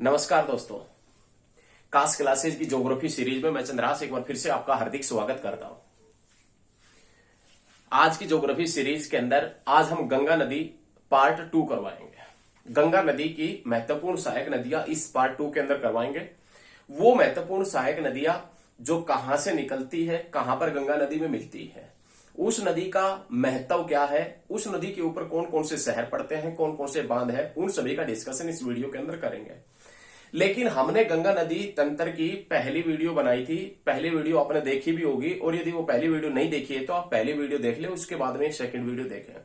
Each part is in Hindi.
नमस्कार दोस्तों, कास्ट क्लासेज की ज्योग्राफी सीरीज में मैं चंद्रास एक बार फिर से आपका हार्दिक स्वागत करता हूं। आज की ज्योग्राफी सीरीज के अंदर आज हम गंगा नदी पार्ट 2 करवाएंगे। गंगा नदी की महत्वपूर्ण सहायक नदियां इस पार्ट 2 के अंदर करवाएंगे। वो महत्वपूर्ण सहायक नदियां जो कहां से निकलती है, कहां पर गंगा नदी में मिलती है, उस नदी का महत्व क्या है, उस नदी के ऊपर कौन कौन से शहर पड़ते हैं, कौन कौन से बांध है, उन सभी का डिस्कशन इस वीडियो के अंदर करेंगे। लेकिन हमने गंगा नदी तंत्र की पहली वीडियो बनाई थी। पहली वीडियो आपने देखी भी होगी, और यदि वो पहली वीडियो नहीं देखी है तो आप पहली वीडियो देख ले, उसके बाद में एक सेकंड वीडियो देखें।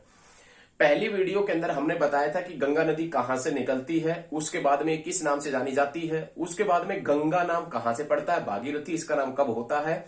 पहली वीडियो के अंदर हमने बताया था कि गंगा नदी कहां से निकलती है, उसके बाद में किस नाम से जानी जाती है, उसके बाद में गंगा नाम कहां से पड़ता है, भागीरथी इसका नाम कब होता है,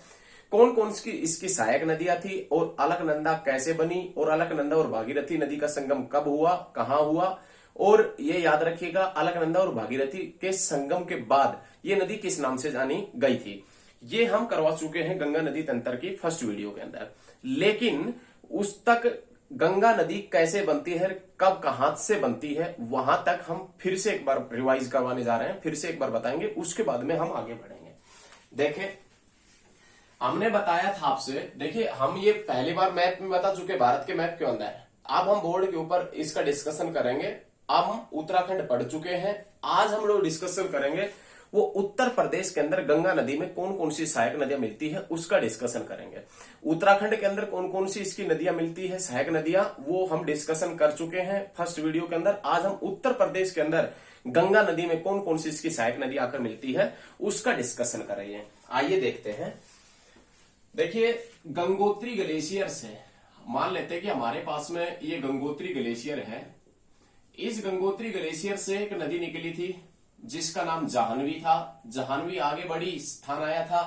कौन कौन सी इसकी सहायक नदियां थी, और अलकनंदा कैसे बनी, और अलकनंदा और भागीरथी नदी का संगम कब हुआ, कहां हुआ। और ये याद रखिएगा, अलकनंदा और भागीरथी के संगम के बाद ये नदी किस नाम से जानी गई थी। ये हम करवा चुके हैं गंगा नदी तंत्र की फर्स्ट वीडियो के अंदर। लेकिन उस तक गंगा नदी कैसे बनती है, कब कहां से बनती है, वहां तक हम फिर से एक बार रिवाइज करवाने जा रहे हैं, फिर से एक बार बताएंगे, उसके बाद में हम आगे बढ़ेंगे। देखें, हमने बताया था आपसे, देखिए हम ये पहली बार मैप में बता चुके भारत के मैप के अंदर। अब हम बोर्ड के ऊपर इसका डिस्कशन करेंगे। अब हम उत्तराखंड पढ़ चुके हैं, आज हम लोग डिस्कशन करेंगे वो उत्तर प्रदेश के अंदर गंगा नदी में कौन कौन सी सहायक नदियां मिलती है, उसका डिस्कशन करेंगे। उत्तराखंड के अंदर कौन कौन सी इसकी नदियां मिलती है, सहायक नदियां, वो हम डिस्कशन कर चुके हैं फर्स्ट वीडियो के अंदर। आज हम उत्तर प्रदेश के अंदर गंगा नदी में कौन कौन सी इसकी सहायक नदी आकर मिलती है, उसका डिस्कशन करेंगे। आइए देखते हैं। देखिए, गंगोत्री ग्लेशियर से मान लेते हैं कि हमारे पास में ये गंगोत्री ग्लेशियर है। इस गंगोत्री ग्लेशियर से एक नदी निकली थी जिसका नाम जाह्नवी था। जाह्नवी आगे बढ़ी, स्थान आया था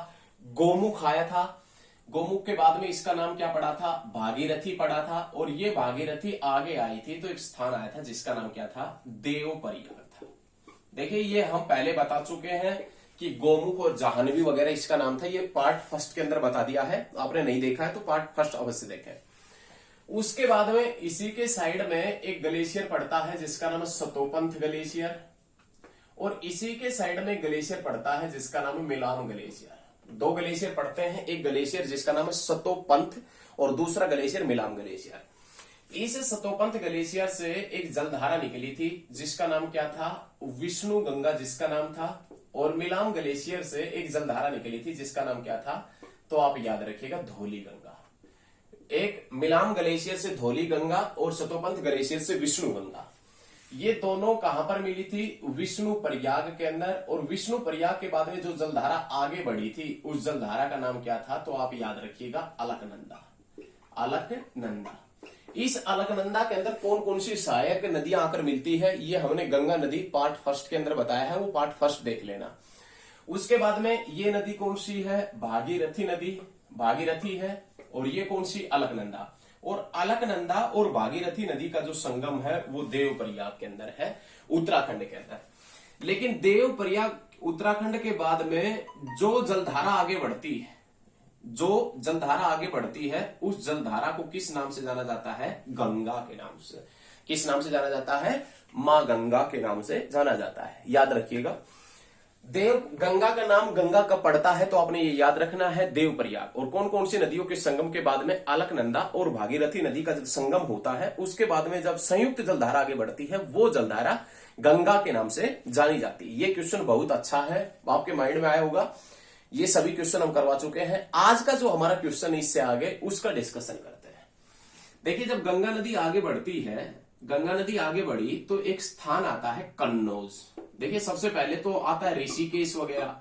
गोमुख आया था। गोमुख के बाद में इसका नाम क्या पड़ा था, भागीरथी पड़ा था। और ये भागीरथी आगे आई थी तो एक स्थान आया था जिसका नाम क्या था, देवप्रयाग था। देखिए, ये हम पहले बता चुके हैं कि गोमुख और जाह्नवी वगैरह इसका नाम था। ये पार्ट फर्स्ट के अंदर बता दिया है, आपने नहीं देखा है तो पार्ट फर्स्ट अवश्य देखें। उसके बाद में इसी के साइड में एक ग्लेशियर पड़ता है जिसका नाम है सतोपंथ ग्लेशियर, और इसी के साइड में ग्लेशियर पड़ता है जिसका नाम है मिलाम ग्लेशियर। दो ग्लेशियर पड़ते हैं, एक ग्लेशियर जिसका नाम है सतोपंथ और दूसरा ग्लेशियर मिलाम ग्लेशियर। इस सतोपंथ ग्लेशियर से एक जलधारा निकली थी जिसका नाम क्या था, विष्णु गंगा जिसका नाम था। और मिलाम ग्लेशियर से एक जलधारा निकली थी जिसका नाम क्या था, तो आप याद रखिएगा, धौली गंगा। एक मिलाम ग्लेशियर से धौली गंगा और सतोपंथ ग्लेशियर से विष्णु गंगा। ये दोनों कहां पर मिली थी, विष्णु प्रयाग के अंदर। और विष्णु प्रयाग के बाद में जो जलधारा आगे बढ़ी थी, उस जलधारा का नाम क्या था, तो आप याद रखिएगा, अलकनंदा। अलकनंदा। इस अलकनंदा के अंदर कौन कौन सी सहायक नदियां आकर मिलती है, ये हमने गंगा नदी पार्ट फर्स्ट के अंदर बताया है, वो पार्ट फर्स्ट देख लेना। उसके बाद में ये नदी कौन सी है, भागीरथी नदी, भागीरथी है। और ये कौन सी, अलकनंदा। और अलकनंदा और भागीरथी नदी का जो संगम है वो देवप्रयाग के अंदर है, उत्तराखंड के अंदर। लेकिन देवप्रयाग उत्तराखंड के बाद में जो जलधारा आगे बढ़ती है, जो जलधारा आगे बढ़ती है, उस जलधारा को किस नाम से जाना जाता है, गंगा के नाम से। किस नाम से जाना जाता है, मां गंगा के नाम से जाना जाता है, याद रखिएगा। देव गंगा का नाम गंगा कब पड़ता है, तो आपने ये याद रखना है, देवप्रयाग। और कौन कौन सी नदियों के संगम के बाद में अलकनंदा और भागीरथी नदी का जब संगम होता है, उसके बाद में जब संयुक्त जलधारा आगे बढ़ती है, वो जलधारा गंगा के नाम से जानी जाती है। ये क्वेश्चन बहुत अच्छा है, आपके माइंड में आया होगा। ये सभी क्वेश्चन हम करवा चुके हैं। आज का जो हमारा क्वेश्चन इससे आगे, उसका डिस्कशन करते हैं। देखिए, जब गंगा नदी आगे बढ़ती है, गंगा नदी आगे बढ़ी तो एक स्थान आता है कन्नौज। देखिए, सबसे पहले तो आता है ऋषिकेश वगैरह,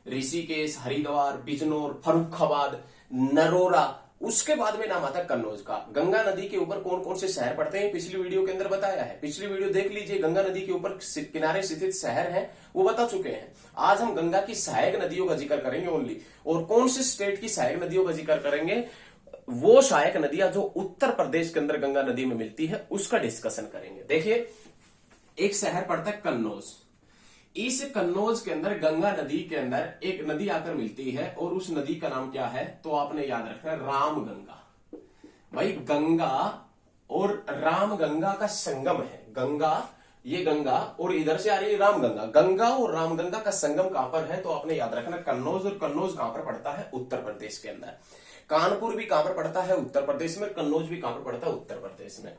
ऋषिकेश, हरिद्वार, बिजनौर, फर्रुखाबाद, नरोरा। उसके बाद में नाम आता है कन्नौज का। गंगा नदी के ऊपर कौन कौन से शहर पड़ते हैं, पिछली वीडियो के अंदर बताया है। पिछली वीडियो देख लीजिए, गंगा नदी के ऊपर किनारे स्थित शहर हैं, वो बता चुके हैं। आज हम गंगा की सहायक नदियों का जिक्र करेंगे ओनली। और कौन से स्टेट की सहायक नदियों का जिक्र करेंगे, वो सहायक नदियां जो उत्तर प्रदेश के अंदर गंगा नदी में मिलती है, उसका डिस्कशन करेंगे। देखिए, एक शहर पड़ता है कन्नौज। इस कन्नौज के अंदर गंगा नदी के अंदर एक नदी आकर मिलती है, और उस नदी का नाम क्या है, तो आपने याद रखना है, रामगंगा। भाई, गंगा और रामगंगा का संगम है। गंगा ये गंगा, और इधर से आ रही है रामगंगा। गंगा और रामगंगा का संगम कहां पर है, तो आपने याद रखना कन्नौज, और कन्नौज कहां पर पड़ता है, उत्तर प्रदेश के अंदर। कानपुर भी कहां पर पड़ता है, उत्तर प्रदेश में। कन्नौज भी कहां पर पड़ता है, उत्तर प्रदेश में।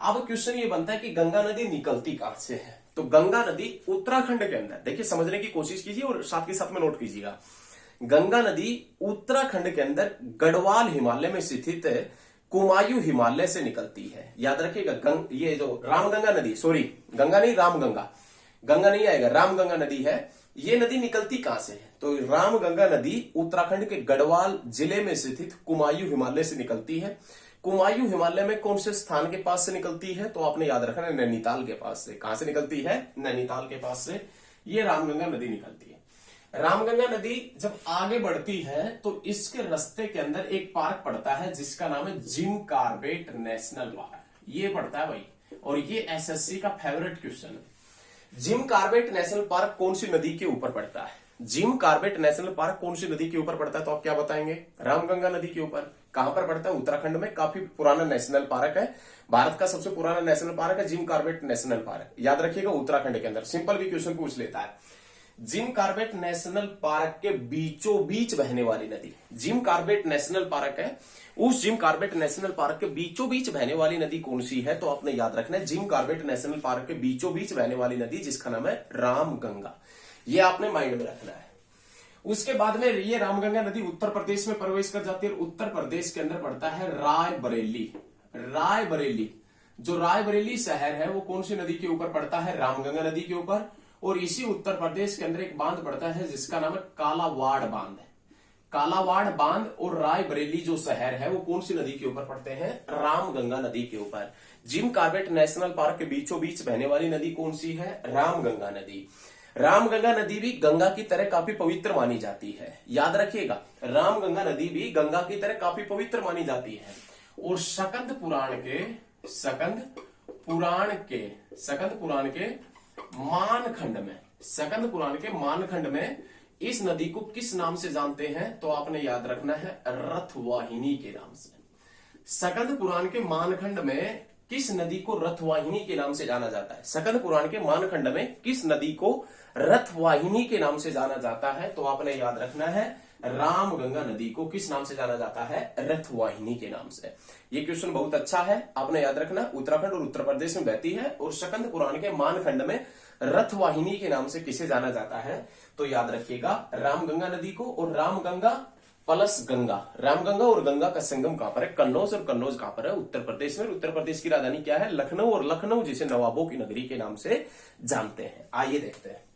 अब क्वेश्चन ये बनता है कि गंगा नदी निकलती कहां से है, तो गंगा नदी उत्तराखंड के अंदर, देखिए समझने की कोशिश कीजिए और साथ के साथ में नोट कीजिएगा। गंगा नदी उत्तराखंड के अंदर गढ़वाल हिमालय में स्थित कुमायूं हिमालय से निकलती है। याद रखिएगा, ये जो रामगंगा नदी, सॉरी गंगा नहीं रामगंगा, गंगा नहीं आएगा, रामगंगा नदी है। ये नदी निकलती कहां से है, तो रामगंगा नदी उत्तराखंड के गढ़वाल जिले में स्थित कुमायूं हिमालय से निकलती है। कुमायूं हिमालय में कौन से स्थान के पास से निकलती है, तो आपने याद रखना नैनीताल के पास से। कहां से निकलती है, नैनीताल के पास से ये रामगंगा नदी निकलती है। रामगंगा नदी जब आगे बढ़ती है तो इसके रास्ते के अंदर एक पार्क पड़ता है जिसका नाम है जिम कॉर्बेट नेशनल पार्क, ये पड़ता है भाई, और ये एसएससी का फेवरेट क्वेश्चन है। जिम कॉर्बेट नेशनल पार्क कौन सी नदी के ऊपर पड़ता है, जिम कॉर्बेट नेशनल पार्क कौन सी नदी के ऊपर पड़ता है, तो आप क्या बताएंगे, रामगंगा नदी के ऊपर। कहां पर पड़ता है, उत्तराखंड में। काफी पुराना नेशनल पार्क है, भारत का सबसे पुराना नेशनल पार्क है जिम कॉर्बेट नेशनल पार्क। याद रखिएगा उत्तराखंड के अंदर। सिंपल भी क्वेश्चन पूछ लेता है। जिम कॉर्बेट नेशनल पार्क के बीचों बीच बहने वाली नदी, जिम कॉर्बेट नेशनल पार्क है, उस जिम कॉर्बेट नेशनल पार्क के बीचों बीच बहने वाली नदी कौन सी है, तो आपने याद रखना है जिम कॉर्बेट नेशनल पार्क के बीचों बीच बहने वाली नदी जिसका नाम है रामगंगा। ये आपने माइंड में रखना है। उसके बाद में ये रामगंगा नदी उत्तर प्रदेश में प्रवेश कर जाती है, और उत्तर प्रदेश के अंदर पड़ता है रायबरेली। रायबरेली, जो रायबरेली शहर है वो कौन सी नदी के ऊपर पड़ता है, रामगंगा नदी के ऊपर। और इसी उत्तर प्रदेश के अंदर एक बांध पड़ता है जिसका नाम है कालावाड़ बांध। कालावाड़ बांध और रायबरेली जो शहर है वो कौन सी नदी के ऊपर पड़ते हैं, रामगंगा नदी के ऊपर। जिम कॉर्बेट नेशनल पार्क के बीचों बीच बहने वाली नदी कौन सी है, रामगंगा नदी। रामगंगा नदी भी गंगा की तरह काफी पवित्र मानी जाती है। याद रखिएगा, रामगंगा नदी भी गंगा की तरह काफी पवित्र मानी जाती है। और सकंद पुराण के मानखंड में, सकंद पुराण के मानखंड में इस नदी को किस नाम से जानते हैं, तो आपने याद रखना है रथवाहिनी के नाम से। सकंद पुराण के मानखंड में किस नदी को रथवाहिनी के नाम से जाना जाता है, सकंद पुराण के मानखंड में किस नदी को रथवाहिनी के नाम से जाना जाता है, तो आपने याद रखना है रामगंगा नदी को किस नाम से जाना जाता है, रथवाहिनी के नाम से। ये क्वेश्चन बहुत अच्छा है, आपने याद रखना। उत्तराखंड और उत्तर प्रदेश में बहती है, और सकंद पुराण के मानखंड में रथवाहिनी के नाम से किसे जाना जाता है, तो याद रखिएगा रामगंगा नदी को। और रामगंगा प्लस गंगा, रामगंगा और गंगा का संगम कहां पर है, कन्नौज, और कन्नौज कहां पर है, उत्तर प्रदेश में। उत्तर प्रदेश की राजधानी क्या है, लखनऊ, और लखनऊ जिसे नवाबों की नगरी के नाम से जानते हैं। आइए देखते हैं।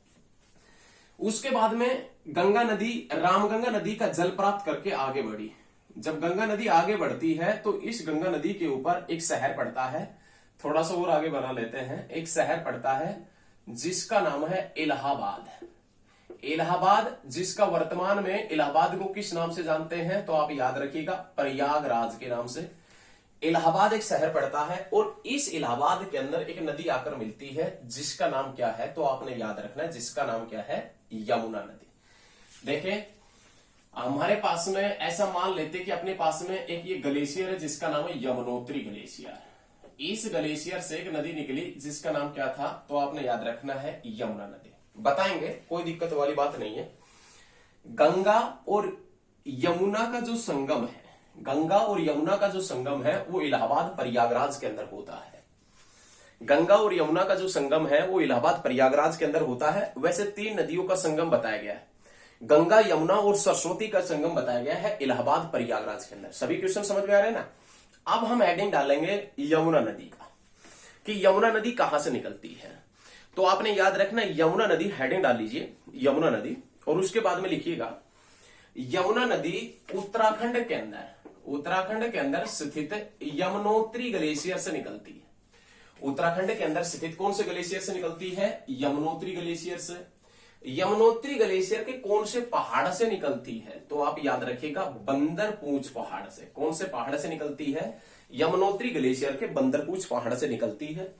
उसके बाद में गंगा नदी, रामगंगा नदी का जल प्राप्त करके आगे बढ़ी। जब गंगा नदी आगे बढ़ती है तो इस गंगा नदी के ऊपर एक शहर पड़ता है, थोड़ा सा और आगे बढ़ा लेते हैं। एक शहर पड़ता है जिसका नाम है इलाहाबाद। इलाहाबाद, जिसका वर्तमान में इलाहाबाद को किस नाम से जानते हैं, तो आप याद रखिएगा प्रयागराज के नाम से। इलाहाबाद एक शहर पड़ता है, और इस इलाहाबाद के अंदर एक नदी आकर मिलती है जिसका नाम क्या है, तो आपने याद रखना है जिसका नाम क्या है, यमुना नदी। देखिए हमारे पास में ऐसा मान लेते कि अपने पास में एक ये ग्लेशियर है जिसका नाम है यमुनोत्री ग्लेशियर। इस ग्लेशियर से एक नदी निकली जिसका नाम क्या था, तो आपने याद रखना है यमुना नदी। बताएंगे, कोई दिक्कत वाली बात नहीं है। गंगा और यमुना का जो संगम है, गंगा और यमुना का जो संगम है वो इलाहाबाद प्रयागराज के अंदर होता है। गंगा और यमुना का जो संगम है वो इलाहाबाद प्रयागराज के अंदर होता है। वैसे 3 नदियों का संगम बताया गया है, गंगा, यमुना और सरस्वती का संगम बताया गया है इलाहाबाद प्रयागराज के अंदर। सभी क्वेश्चन समझ में आ रहे हैं ना। अब हम हेडिंग डालेंगे यमुना नदी का, कि यमुना नदी कहां से निकलती है। तो आपने याद रखना यमुना नदी, हेडिंग डाल लीजिए यमुना नदी, और उसके बाद में लिखिएगा यमुना नदी उत्तराखंड के अंदर स्थित यमुनोत्री ग्लेशियर से निकलती है। उत्तराखंड के अंदर स्थित कौन से ग्लेशियर से निकलती है, यमुनोत्री ग्लेशियर से। यमुनोत्री ग्लेशियर के कौन से पहाड़ से निकलती है, तो आप याद रखिएगा बंदरपूंछ पहाड़ से। कौन से पहाड़ से निकलती है, यमुनोत्री ग्लेशियर के बंदरपूंछ पहाड़ से निकलती है।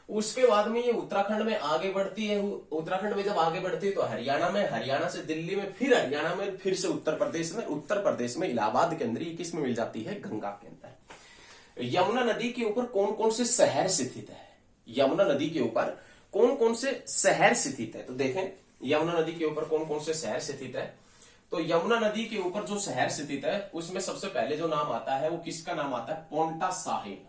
उसके बाद में ये उत्तराखंड में आगे बढ़ती है। उत्तराखंड में जब आगे बढ़ती है तो हरियाणा में, हरियाणा से दिल्ली में, फिर हरियाणा में, फिर से उत्तर प्रदेश में, उत्तर प्रदेश में इलाहाबाद के अंदर, ये किस में मिल जाती है, गंगा के अंदर। यमुना नदी के ऊपर कौन कौन से शहर स्थित है, यमुना नदी के ऊपर कौन कौन से शहर स्थित है। तो देखें यमुना नदी के ऊपर कौन कौन से शहर स्थित है। तो यमुना नदी के ऊपर जो शहर स्थित है उसमें सबसे पहले जो नाम आता है वो किसका नाम आता है, पोंटा साहिब।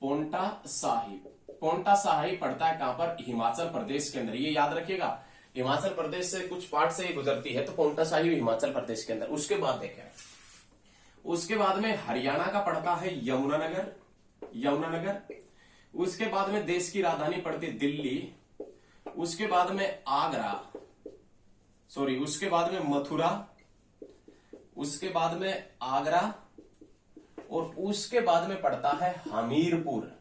पोंटा साहिब, पोंटा साहिब पड़ता है कहां पर, हिमाचल प्रदेश के अंदर। ये याद रखिएगा, हिमाचल प्रदेश से कुछ पार्ट से ही गुजरती है, तो पोंटा साहिब हिमाचल प्रदेश के अंदर। उसके बाद देखें, उसके बाद में हरियाणा का पड़ता है यमुनानगर, यमुनानगर। उसके बाद में देश की राजधानी पड़ती है दिल्ली। उसके बाद में आगरा, सॉरी उसके बाद में मथुरा, उसके बाद में आगरा, और उसके बाद में पड़ता है हमीरपुर,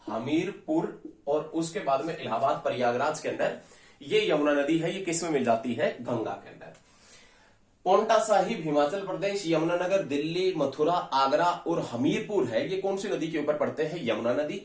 हमीरपुर। और उसके बाद में इलाहाबाद प्रयागराज के अंदर ये यमुना नदी है, ये किस में मिल जाती है, गंगा के अंदर। पोंटा साहिब हिमाचल प्रदेश, यमुनानगर दिल्ली, मथुरा, आगरा और हमीरपुर है, ये कौन सी नदी के ऊपर पड़ते हैं, यमुना नदी।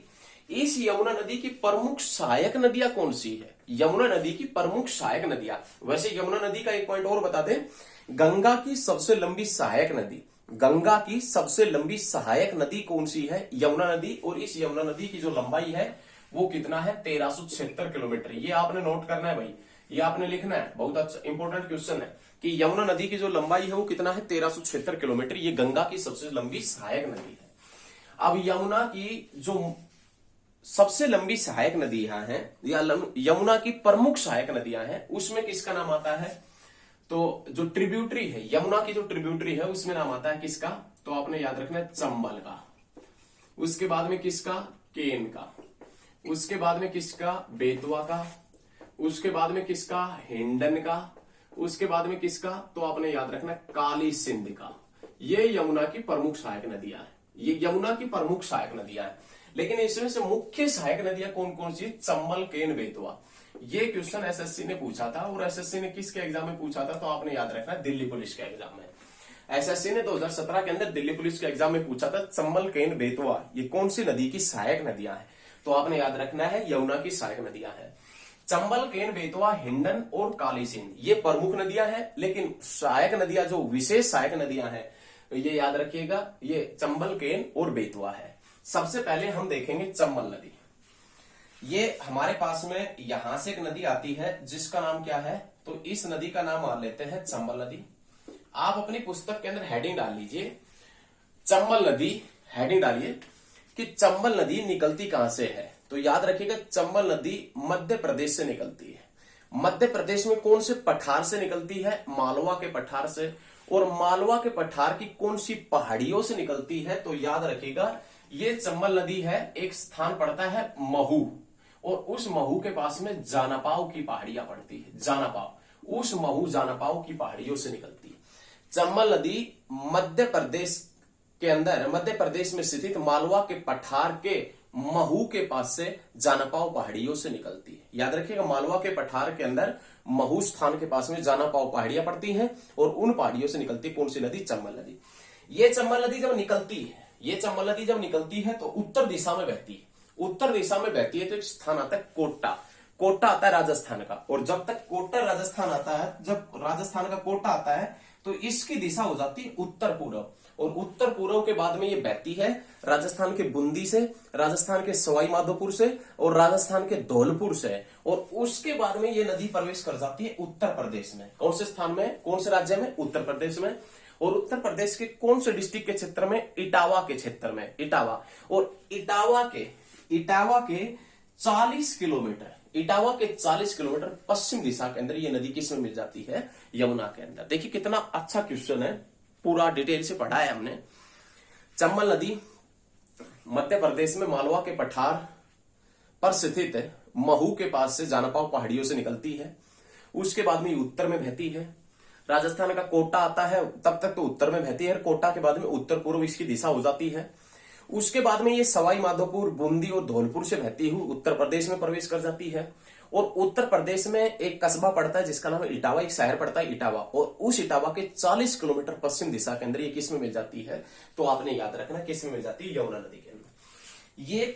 इस यमुना नदी की प्रमुख सहायक नदियां कौन सी है, यमुना नदी की प्रमुख सहायक नदियां। वैसे यमुना नदी का एक पॉइंट और बता दें, गंगा की सबसे लंबी सहायक नदी, गंगा की सबसे लंबी सहायक नदी कौन सी है, यमुना नदी। और इस यमुना नदी की जो लंबाई है वो कितना है, 1376 किलोमीटर। ये आपने नोट करना है भाई, ये आपने लिखना है, बहुत अच्छा इंपॉर्टेंट क्वेश्चन है कि यमुना नदी की जो लंबाई है वो कितना है, 1376 किलोमीटर। ये गंगा की सबसे लंबी सहायक नदी है। अब यमुना की जो सबसे लंबी सहायक नदियां हैं या यमुना की प्रमुख सहायक नदियां हैं, उसमें किसका नाम आता है, तो जो ट्रिब्यूटरी है, यमुना की जो ट्रिब्यूटरी है उसमें नाम आता है किसका, तो आपने याद रखना है चंबल का। उसके बाद में किसका, केन का। उसके बाद में किसका, बेतवा का। उसके बाद में किसका, हिंडन का। उसके बाद में किसका, तो आपने याद रखना है काली सिंध का। ये यमुना की प्रमुख सहायक नदियां हैं, ये यमुना की प्रमुख सहायक नदियां हैं। लेकिन इसमें से मुख्य सहायक नदियां कौन कौन सी, चंबल, केन, बेतवा। ये क्वेश्चन एसएससी ने पूछा था, और एसएससी ने किसके एग्जाम में पूछा था, तो आपने याद रखना है दिल्ली पुलिस के एग्जाम में। एसएससी ने 2017 के अंदर दिल्ली पुलिस के एग्जाम में पूछा था, चंबल, केन, बेतवा ये कौन सी नदी की सहायक नदियां हैं, तो आपने याद रखना है यमुना की सहायक नदियां हैं। चंबल, केन, बेतवा, हिंडन और काली सिंध ये प्रमुख नदियां हैं। लेकिन सहायक नदियां, जो विशेष सहायक नदियां हैं, ये याद रखिएगा, ये चंबल, केन और बेतवा है। सबसे पहले हम देखेंगे चंबल नदी। ये हमारे पास में यहां से एक नदी आती है जिसका नाम क्या है, तो इस नदी का नाम मान लेते हैं चंबल नदी। आप अपनी पुस्तक के अंदर हेडिंग डाल लीजिए चंबल नदी, हेडिंग डालिए कि चंबल नदी निकलती कहां से है। तो याद रखिएगा चंबल नदी मध्य प्रदेश से निकलती है। मध्य प्रदेश में कौन से पठार से निकलती है, मालवा के पठार से। और मालवा के पठार की कौन सी पहाड़ियों से निकलती है, तो याद रखिएगा ये चंबल नदी है, एक स्थान पड़ता है महू, और उस महू के पास में जानापाव की पहाड़ियां पड़ती है, जानापाव, उस महू जानापाव की पहाड़ियों से निकलती है। चंबल नदी मध्य प्रदेश के अंदर, मध्य प्रदेश में स्थित मालवा के पठार के महू के पास से जानापाव पहाड़ियों से निकलती है। याद रखिएगा मालवा के पठार के अंदर महू स्थान के पास में जानापाव पहाड़ियां पड़ती हैं, और उन पहाड़ियों से निकलती कौन सी नदी, चंबल नदी। ये चंबल नदी जब निकलती है, ये चंबल नदी जब निकलती है तो उत्तर दिशा में बहती है। उत्तर दिशा में बहती है तो एक स्थान आता है कोटा, कोटा आता है राजस्थान का। और जब तक कोटा राजस्थान आता है, जब राजस्थान का कोटा आता है तो इसकी दिशा हो जाती है उत्तर पूर्व। और उत्तर पूर्व के बाद में ये बहती है राजस्थान के बूंदी से, राजस्थान के सवाई माधोपुर से, और राजस्थान के धौलपुर से। और उसके बाद में ये नदी प्रवेश कर जाती है उत्तर प्रदेश में। कौन से स्थान में, कौन से राज्य में, उत्तर प्रदेश में। और उत्तर प्रदेश के कौन से डिस्ट्रिक्ट के क्षेत्र में, इटावा के क्षेत्र में, इटावा। और इटावा के 40 किलोमीटर, इटावा के 40 किलोमीटर पश्चिम दिशा के अंदर ये नदी किसमें मिल जाती है, यमुना के अंदर। देखिए कितना अच्छा क्वेश्चन है, पूरा डिटेल से पढ़ा है हमने। चंबल नदी मध्य प्रदेश में मालवा के पठार पर स्थित है, महू के पास से जानापाव पहाड़ियों से निकलती है। उसके बाद में उत्तर में बहती है, राजस्थान का कोटा आता है, तब तक तो उत्तर में बहती है, कोटा के बाद में उत्तर पूर्व इसकी दिशा हो जाती है। उसके बाद में ये सवाई माधोपुर, बूंदी और धौलपुर से बहती हुई उत्तर प्रदेश में प्रवेश कर जाती है। और उत्तर प्रदेश में एक कस्बा पड़ता है जिसका नाम है इटावा, एक शहर पड़ता है इटावा। और उस इटावा के 40 किलोमीटर पश्चिम दिशा के अंदर ये किस में मिल जाती है, तो आपने याद रखना किस में मिल जाती है, यमुना नदी के अंदर। ये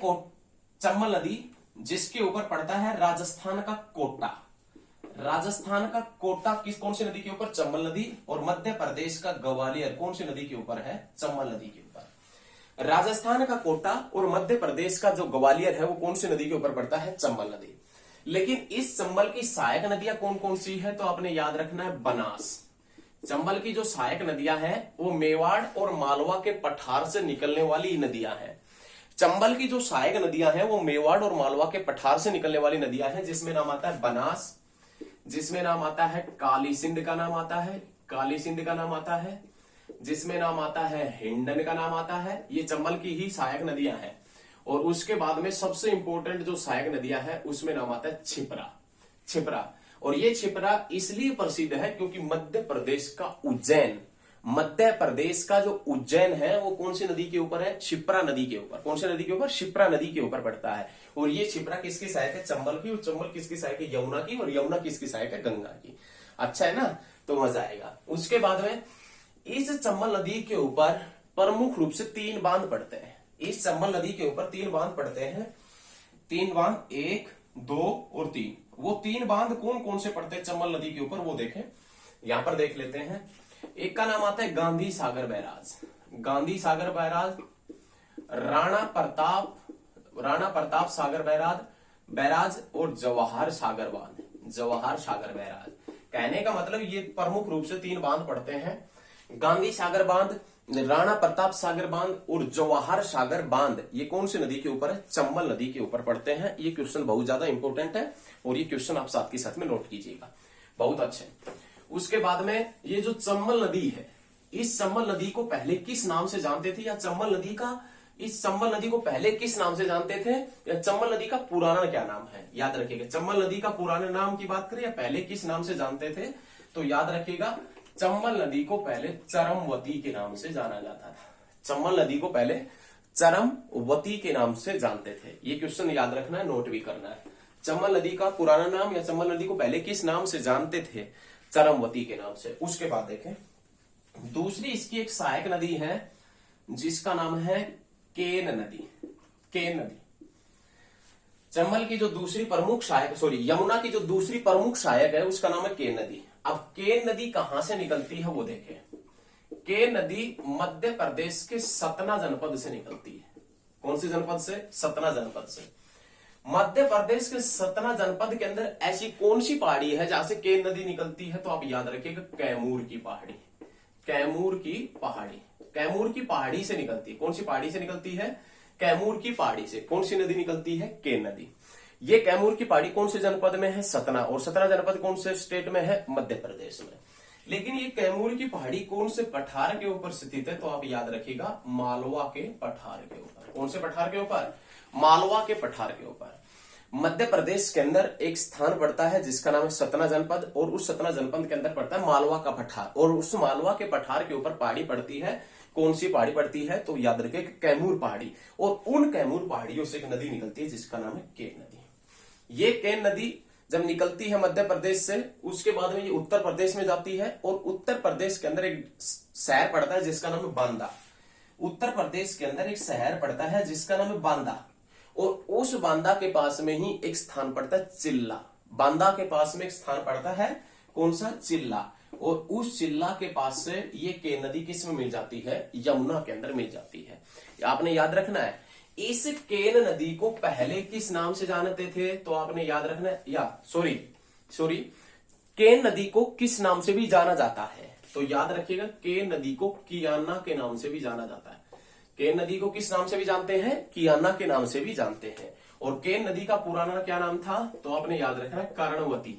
चंबल नदी जिसके ऊपर पड़ता है राजस्थान का कोटा, राजस्थान का कोटा किस, कौन सी नदी के ऊपर, चंबल नदी। और मध्य प्रदेश का ग्वालियर कौन सी नदी के ऊपर है, चंबल नदी के ऊपर। राजस्थान का कोटा और मध्य प्रदेश का जो ग्वालियर है वो कौन सी नदी के ऊपर पड़ता है? चंबल नदी। लेकिन इस चंबल की सहायक नदियां कौन कौन सी है? तो आपने याद रखना है बनास। चंबल की जो सहायक नदियां हैं वो मेवाड़ और मालवा के पठार से निकलने वाली नदियां हैं। चंबल की जो सहायक नदियां हैं वो मेवाड़ और मालवा के पठार से निकलने वाली नदियां हैं, जिसमें नाम आता है बनास, जिसमें नाम आता है काली सिंध का नाम आता है, काली सिंध का नाम आता है, जिसमें नाम आता है हिंडन का नाम आता है। ये चंबल की ही सहायक नदियां हैं। और उसके बाद में सबसे इंपॉर्टेंट जो सहायक नदियां हैं उसमें नाम आता है छिपरा। छिपरा, और ये छिपरा इसलिए प्रसिद्ध है क्योंकि मध्य प्रदेश का उज्जैन, मध्य प्रदेश का जो उज्जैन है वो कौन सी नदी के ऊपर है? क्षिप्रा नदी के ऊपर। कौन सी नदी के ऊपर? क्षिप्रा नदी के ऊपर पड़ता है। और ये क्षिप्रा किसकी सहायक है? चंबल की। और चंबल किसकी सहायक है? यमुना की। और यमुना किसकी सहायक है? गंगा की। अच्छा है ना, तो मजा आएगा। उसके बाद में इस चंबल नदी के ऊपर प्रमुख रूप से 3 बांध पड़ते हैं। इस चंबल नदी के ऊपर 3 बांध पड़ते हैं। 3 बांध, 1, 2 और 3। वो 3 बांध कौन कौन से पड़ते हैं चंबल नदी के ऊपर वो देखें, यहां पर देख लेते हैं। एक का नाम आता है Gandhi Sagar barrage. Gandhi Sagar barrage, Rana Pratap Sagar barrage और जवाहर सागर बांध। जवाहर सागर बैराज, कहने का मतलब ये प्रमुख रूप से 3 बांध पड़ते हैं। गांधी सागर बांध, राणा प्रताप सागर बांध और जवाहर सागर बांध, ये कौन सी नदी के ऊपर है? चंबल नदी के ऊपर पड़ते हैं। ये क्वेश्चन बहुत ज्यादा इंपॉर्टेंट है और ये क्वेश्चन आप साथ के साथ में नोट कीजिएगा, बहुत अच्छे। उसके बाद में ये जो चंबल नदी है, इस चंबल नदी को पहले किस नाम से जानते थे? या चंबल नदी का, इस चंबल नदी को पहले किस नाम से जानते थे? या चंबल नदी का पुराना क्या नाम है? याद रखिएगा, चंबल नदी का पुराने नाम की बात करें या पहले किस नाम से जानते थे, तो याद रखिएगा चंबल नदी को पहले चरमवती के नाम से जाना जाता था। चंबल नदी को पहले चरमवती के नाम से जानते थे। ये क्वेश्चन याद रखना है, नोट भी करना है। चंबल नदी का पुराना नाम या चंबल नदी को पहले किस नाम से जानते थे? चरमवती के नाम से। उसके बाद देखें, दूसरी इसकी एक सहायक नदी है जिसका नाम है केन नदी। केन नदी, चंबल की जो दूसरी प्रमुख सहायक, यमुना की जो दूसरी प्रमुख सहायक है उसका नाम है केन नदी। अब केन नदी कहां से निकलती है वो देखें। केन नदी मध्य प्रदेश के सतना जनपद से निकलती है। कौन सी जनपद से? सतना जनपद से। मध्य प्रदेश के सतना जनपद के अंदर ऐसी कौन सी पहाड़ी है जहां से केन नदी निकलती है? तो आप याद रखिएगा कैमूर की पहाड़ी। कैमूर की पहाड़ी, कैमूर की पहाड़ी से निकलती है। कौन सी पहाड़ी से निकलती है? कैमूर की पहाड़ी से। कौन सी नदी निकलती है? केन नदी। ये कैमूर की पहाड़ी कौन से जनपद में है? सतना। और सतना जनपद कौन से स्टेट में है? मध्य प्रदेश में। लेकिन ये कैमूर की पहाड़ी कौन से पठार के ऊपर स्थित है? तो आप याद रखिएगा मालवा के पठार के ऊपर। कौन से पठार के ऊपर? मालवा के पठार के ऊपर। मध्य प्रदेश के अंदर एक स्थान पड़ता है जिसका नाम है सतना जनपद, और उस सतना जनपद के अंदर पड़ता है मालवा का पठार, और उस मालवा के पठार के ऊपर पहाड़ी पड़ती है। कौन सी पहाड़ी पड़ती है? तो याद रखिए कैमूर पहाड़ी। और उन कैमूर पहाड़ियों से एक नदी निकलती है जिसका नाम है केन नदी। ये केन नदी जब निकलती है मध्य प्रदेश से, उसके बाद में ये उत्तर प्रदेश में जाती है, और उत्तर प्रदेश के अंदर एक शहर पड़ता है जिसका नाम है बांदा। उत्तर प्रदेश के अंदर एक शहर पड़ता है जिसका नाम है बांदा, और उस बांदा के पास में ही एक स्थान पड़ता है चिल्ला। बांदा के पास में एक स्थान पड़ता है, कौन सा? चिल्ला। और उस चिल्ला के पास से ये केन नदी किस में मिल जाती है? यमुना के अंदर मिल जाती है। आपने याद रखना है। इस केन नदी को पहले किस नाम से जानते थे? तो आपने याद रखना है, या सॉरी केन नदी को किस नाम से भी जाना जाता है? तो याद रखिएगा केन नदी को कियाना के नाम से भी जाना जाता है। केन नदी को किस नाम से भी जानते हैं? कियाना के नाम से भी जानते हैं। और केन नदी का पुराना क्या नाम था? तो आपने याद रखना है कर्णवती।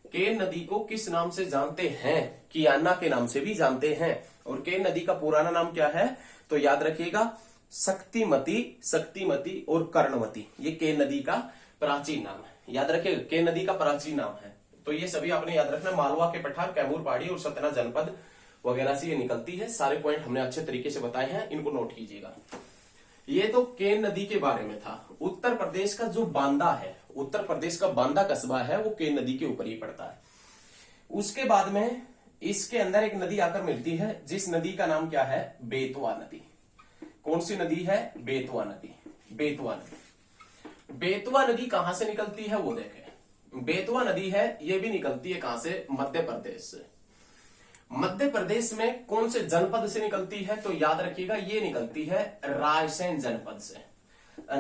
केन नदी को किस नाम से जानते हैं? कियाना के नाम से भी जानते हैं। और केन नदी का पुराना नाम क्या है? तो याद रखिएगा शक्तिमती और कर्णवती। ये केन नदी का प्राचीन नाम है। याद रखिएगा केन नदी का प्राचीन नाम है। तो ये सभी आपने याद रखना। मालवा के पठार, कैमूर पहाड़ी और सतना जनपद वगैरह से ये निकलती है। सारे पॉइंट हमने अच्छे तरीके से बताए हैं, इनको नोट कीजिएगा। ये तो केन नदी के बारे में था। उत्तर प्रदेश का जो बांदा है, उत्तर प्रदेश का बांदा कस्बा है, वो केन नदी के ऊपर ही पड़ता है। उसके बाद में इसके अंदर एक नदी आकर मिलती है जिस नदी का नाम क्या है? बेतवा नदी। कौन सी नदी है? बेतवा नदी। बेतवा नदी, बेतवा नदी कहां से निकलती है वो देखें। बेतवा नदी है, ये भी निकलती है कहां से? मध्य प्रदेश से। मध्य प्रदेश में कौन से जनपद से निकलती है? तो याद रखिएगा ये निकलती है रायसेन जनपद से।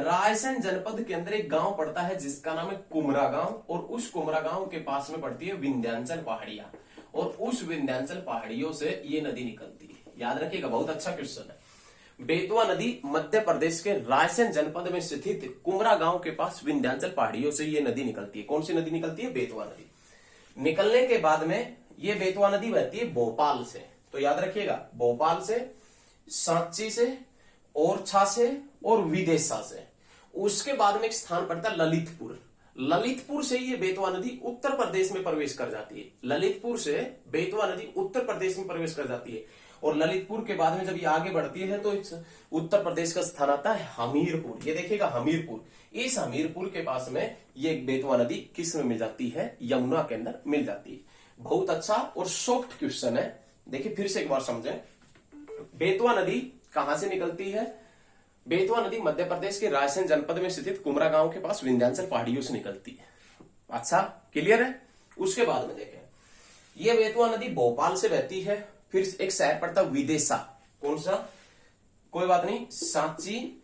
रायसेन जनपद के अंदर एक गांव पड़ता है जिसका नाम है कुमरा गांव, और उस कुमरा गांव के पास में पड़ती है विंध्याचल पहाड़ियां, और उस विंध्याचल पहाड़ियों से ये नदी निकलती है। याद रखिएगा, बहुत अच्छा क्वेश्चन है। बेतवा नदी मध्य प्रदेश के रायसेन जनपद में स्थित कुमरा गांव के पास विंध्याचल पहाड़ियों से ये नदी निकलती है। कौन सी नदी निकलती है? बेतवा नदी। निकलने के बाद में ये बेतवा नदी बहती है भोपाल से। तो याद रखिएगा, भोपाल से, सांची से, ओरछा से और विदेशा से। उसके बाद में एक स्थान पड़ता है ललितपुर। ललितपुर से ये बेतवा नदी उत्तर प्रदेश में प्रवेश कर जाती है। ललितपुर से बेतवा नदी उत्तर प्रदेश में प्रवेश कर जाती है, और ललितपुर के बाद में जब ये आगे बढ़ती है तो उत्तर प्रदेश का स्थान आता है हमीरपुर। ये देखिएगा हमीरपुर। इस हमीरपुर के पास में ये बेतवा नदी किस में मिल जाती है? यमुना के अंदर मिल जाती है। बहुत अच्छा और सॉफ्ट क्वेश्चन है। देखिए फिर से एक बार समझें। बेतवा नदी कहां से निकलती है? बेतवा नदी मध्य प्रदेश के रायसेन जनपद में स्थित कुमरा गांव के पास विंध्याचल पहाड़ियों से निकलती है। अच्छा, क्लियर है? उसके बाद में देखें, यह बेतवा नदी भोपाल से बहती है। फिर एक शहर पड़ता है विदेशा। कौन सा? कोई बात नहीं, सांची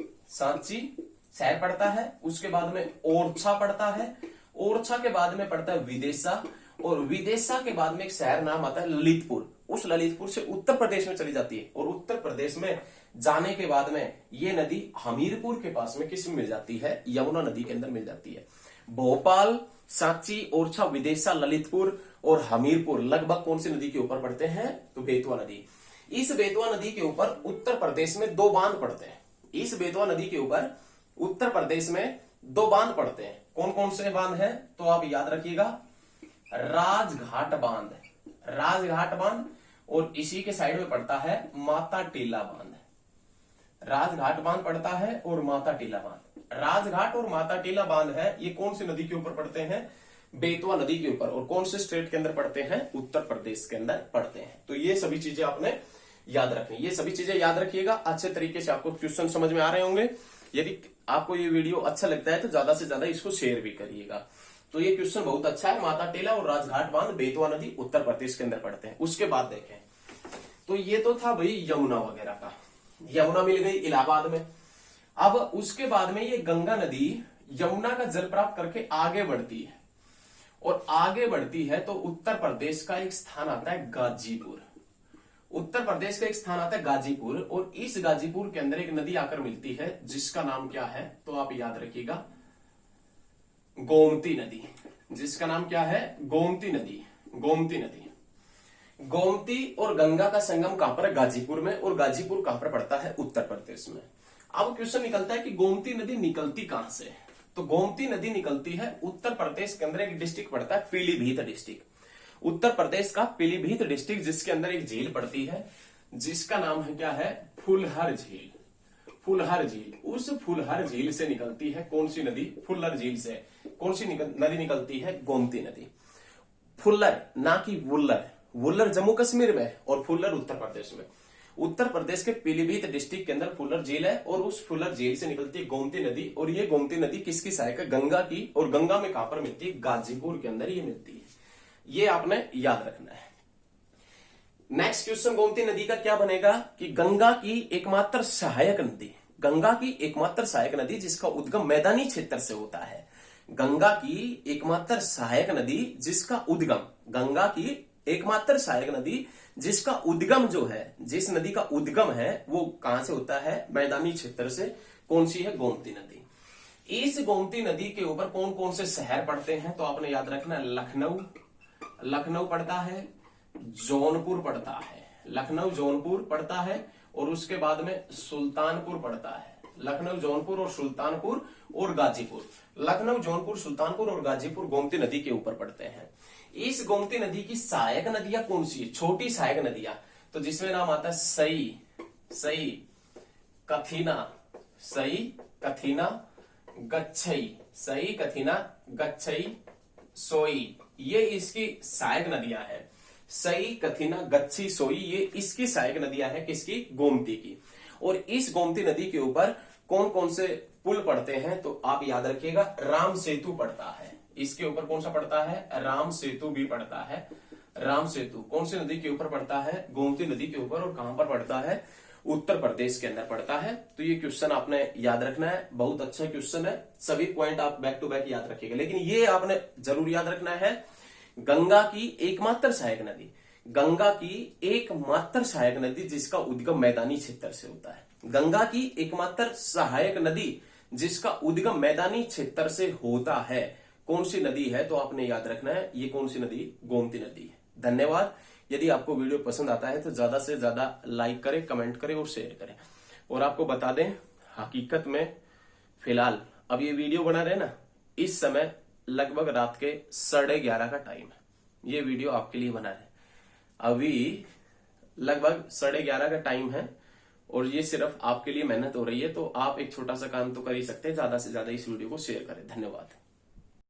शहर पड़ता है। उसके बाद में ओरछा पड़ता है। ओरछा के बाद में पड़ता है विदेशा, और विदेशा के बाद में एक शहर नाम आता है ललितपुर। उस ललितपुर से उत्तर प्रदेश में चली जाती है, और उत्तर प्रदेश में जाने के बाद में ये नदी हमीरपुर के पास में किस में मिल जाती है? यमुना नदी के अंदर मिल जाती है। भोपाल, सांची, ओरछा, विदेशा, ललितपुर और हमीरपुर लगभग कौन सी नदी के ऊपर पड़ते हैं? तो बेतवा नदी। इस बेतवा नदी के ऊपर उत्तर प्रदेश में 2 बांध पड़ते हैं। इस बेतवा नदी के ऊपर उत्तर प्रदेश में 2 बांध पड़ते हैं। कौन कौन से बांध हैं? तो आप याद रखिएगा, राजघाट बांध, राजघाट बांध, और इसी के साइड में पड़ता है माता टीला बांध। राजघाट बांध पड़ता है और माता टीला बांध। राजघाट और माता टीला बांध है, ये कौन सी नदी के ऊपर पड़ते हैं? बेतवा नदी के ऊपर। और कौन से स्टेट के अंदर पड़ते हैं? उत्तर प्रदेश के अंदर पड़ते हैं। तो ये सभी चीजें आपने याद रखनी। ये सभी चीजें याद रखिएगा। अच्छे तरीके से आपको क्वेश्चन समझ में आ रहे होंगे। यदि आपको ये वीडियो अच्छा लगता है तो ज्यादा से ज्यादा इसको शेयर भी करिएगा। तो ये क्वेश्चन बहुत अच्छा है। माता टीला और राजघाट बांध बेतवा नदी उत्तर प्रदेश के अंदर पड़ते हैं। उसके बाद देखें, तो ये तो था भाई यमुना वगैरह का। यमुना मिल गई इलाहाबाद में। अब उसके बाद में ये गंगा नदी यमुना का जल प्राप्त करके आगे बढ़ती है, और आगे बढ़ती है तो उत्तर प्रदेश का एक स्थान आता है गाजीपुर। उत्तर प्रदेश का एक स्थान आता है गाजीपुर, और इस गाजीपुर के अंदर एक नदी आकर मिलती है जिसका नाम क्या है? तो आप याद रखिएगा, गोमती नदी। जिसका नाम क्या है? गोमती नदी। गोमती नदी। गोमती और गंगा का संगम कहां पर है? गाजीपुर में। और गाजीपुर कहां पर पड़ता है? उत्तर प्रदेश में। अब क्वेश्चन निकलता है कि गोमती नदी निकलती कहां से? तो गोमती नदी निकलती है उत्तर प्रदेश के अंदर एक डिस्ट्रिक्ट पड़ता है पीलीभीत डिस्ट्रिक्ट। उत्तर प्रदेश का पीलीभीत डिस्ट्रिक्ट, जिसके अंदर एक झील पड़ती है जिसका नाम है क्या है? फुलहर झील। फुलहर झील। उस फुलहर झील से निकलती है कौन सी नदी? फुलहर झील से कौन सी नदी निकलती है? गोमती नदी। फुल्लर, ना कि वुल्लर। वुल्लर जम्मू कश्मीर में और फुल्लर उत्तर प्रदेश में। उत्तर प्रदेश के पीलीभीत डिस्ट्रिक्ट के अंदर फुल्लर झील है, और उस फुल्लर झील से निकलती है गोमती नदी। और ये गोमती नदी किसकी सहायक है? गंगा की। और गंगा में कहां पर मिलती है? गाजीपुर के अंदर ये मिलती है। ये आपने याद रखना है। नेक्स्ट क्वेश्चन गोमती नदी का क्या बनेगा कि गंगा की एकमात्र सहायक नदी। गंगा की एकमात्र सहायक नदी जिसका उद्गम मैदानी क्षेत्र से होता है। गंगा की एकमात्र सहायक नदी जिसका उद्गम, गंगा की एकमात्र सहायक नदी जिसका उद्गम जो है, जिस नदी का उद्गम है वो कहां से होता है? मैदानी क्षेत्र से। कौन सी है? गोमती नदी। इस गोमती नदी के ऊपर कौन कौन से शहर पड़ते हैं? तो आपने याद रखना, लखनऊ, लखनऊ पड़ता है, जौनपुर पड़ता है। लखनऊ जौनपुर पड़ता है, और उसके बाद में सुल्तानपुर पड़ता है। लखनऊ, जौनपुर और सुल्तानपुर और गाजीपुर। लखनऊ, जौनपुर, सुल्तानपुर और गाजीपुर गोमती नदी के ऊपर पड़ते हैं। इस गोमती नदी की सहायक नदियां कौन सी है? छोटी सहायक नदियां, तो जिसमें नाम आता है सई, सई, कथीना, सई, कथीना, गच्छई, सई, कथीना, गच्छई, सोई। ये इसकी सहायक नदियां हैं। सई, कथीना, गच्छी, सोई, ये इसकी सहायक नदियां हैं। किसकी? गोमती की। और इस गोमती नदी के ऊपर कौन कौन से पुल पड़ते हैं? तो आप याद रखिएगा, राम सेतु पड़ता है। इसके ऊपर कौन सा पड़ता है? राम सेतु भी पड़ता है। राम सेतु कौन सी नदी के ऊपर पड़ता है? गोमती नदी के ऊपर। और कहां पर पड़ता है? उत्तर प्रदेश के अंदर पड़ता है। तो ये क्वेश्चन आपने याद रखना है, बहुत अच्छा क्वेश्चन है, सभी पॉइंट आप बैक टू बैक याद रखिएगा। लेकिन ये आपने जरूर याद रखना है, गंगा की एकमात्र सहायक नदी, गंगा की एकमात्र सहायक नदी जिसका उद्गम मैदानी क्षेत्र से होता है, गंगा की एकमात्र सहायक नदी जिसका उद्गम मैदानी क्षेत्र से होता है, कौन सी नदी है? तो आपने याद रखना है, ये कौन सी नदी? गोमती नदी है। धन्यवाद। यदि आपको वीडियो पसंद आता है तो ज्यादा से ज्यादा लाइक करें, कमेंट करें और शेयर करें। और आपको बता दें, हकीकत में फिलहाल अब ये वीडियो बना रहे ना, इस समय लगभग रात के 11:30 का टाइम है। ये वीडियो आपके लिए बना रहे, अभी लगभग 11:30 का टाइम है और ये सिर्फ आपके लिए मेहनत हो रही है। तो आप एक छोटा सा काम तो कर ही सकते हैं, ज्यादा से ज्यादा इस वीडियो को शेयर करें। धन्यवाद।